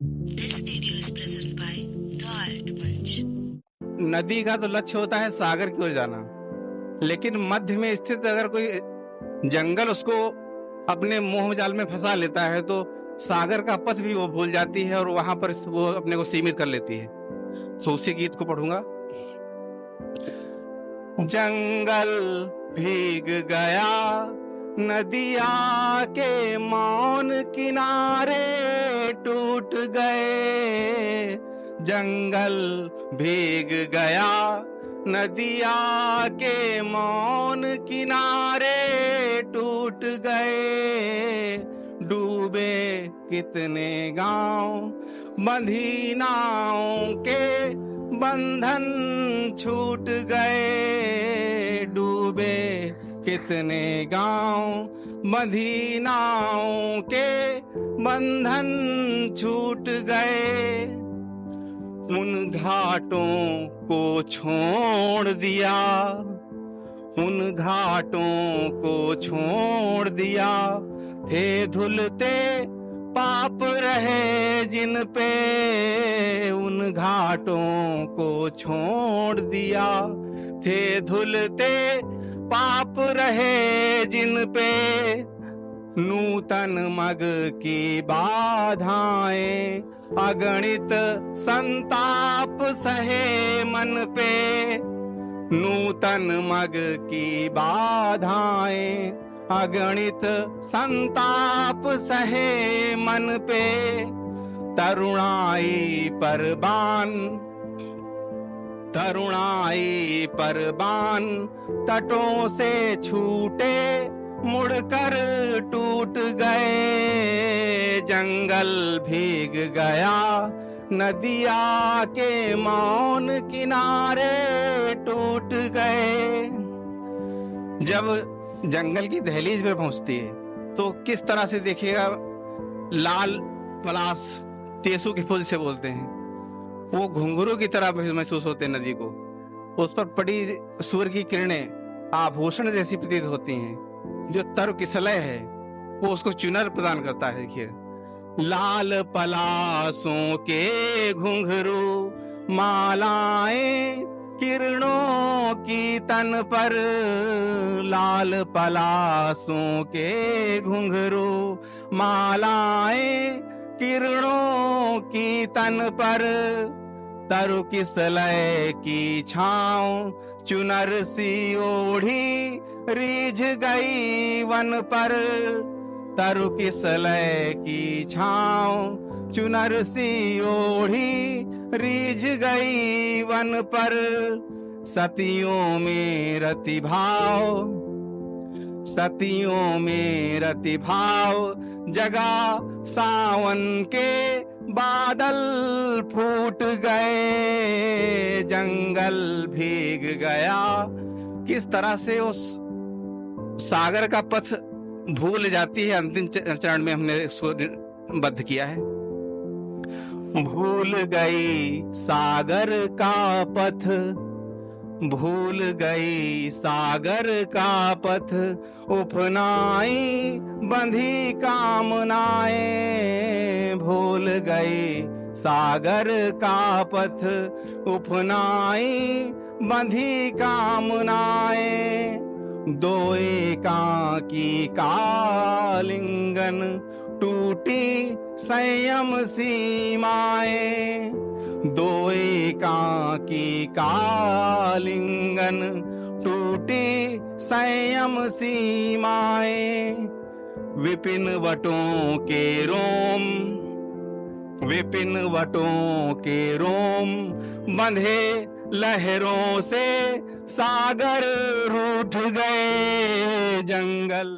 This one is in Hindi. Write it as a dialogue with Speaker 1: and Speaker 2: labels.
Speaker 1: This video is presented by The Art Munch.
Speaker 2: नदी का तो लक्ष्य होता है सागर की ओर जाना, लेकिन मध्य में स्थित अगर कोई जंगल उसको अपने मोह जाल में फंसा लेता है तो सागर का पथ भी वो भूल जाती है और वहां पर वो अपने को सीमित कर लेती है। तो उसी गीत को पढ़ूंगा। जंगल भीग गया नदिया के मौन किनारे टूट गए, जंगल भीग गया नदिया के मौन किनारे टूट गए, डूबे कितने गांव बंधी नावों के बंधन छूट गए, डूबे कितने गांव बंधी नावों के बंधन छूट गए, उन घाटों को छोड़ दिया, उन घाटों को छोड़ दिया, थे धुलते पाप रहे जिन पे, उन घाटों को छोड़ दिया, थे धुलते पाप रहे जिन पे, नूतन मग की बाधाएं अगणित संताप सहे मन पे, नूतन मग की बाधाएं अगणित संताप सहे मन पे, तरुणाई पर बाण, तरुणाई पर बाण तटों से छूटे मुड़कर टूट गए, जंगल भीग गया नदिया के मौन किनारे टूट गए। जब जंगल की दहलीज पर पहुंचती है तो किस तरह से देखिएगा, लाल पलाश टेसू के फूल से बोलते हैं, वो घुंघरू की तरह महसूस होते हैं नदी को, उस पर पड़ी सूर्य की किरणें आभूषण जैसी प्रतीत होती हैं, जो तरु किसलय है वो उसको चुनर प्रदान करता है। देखिए, लाल पलासों के घुंघरू मालाएं किरणों की तन पर, लाल पलासों के घुंघरू मालाएं किरणों की तन पर, तरु किसलय की छांव चुनर सी ओढ़ी रीझ गई वन पर, तरु किसलय की छांव चुनर सी ओढ़ी रीझ गई वन पर, सतियों में रति भाव, सतियों में रति भाव जगा सावन के बादल फूट गए, जंगल भीग गया। किस तरह से उस सागर का पथ भूल जाती है, अंतिम चरण में हमने इसको बद्ध किया है। भूल गई सागर का पथ, भूल गई सागर का पथ, उपनाई बंधी कामनाएं, भूल गई सागर का पथ, उपनाई बंधी कामनाएं, दो एकाकी कालिंगन टूटी संयम सीमाएं, दो एकाकी कालिंगन टूटी संयम सीमाएं, विपिन वटों के रोम, विपिन वटों के रोम बंधे लहरों से सागर रूठ गए, जंगल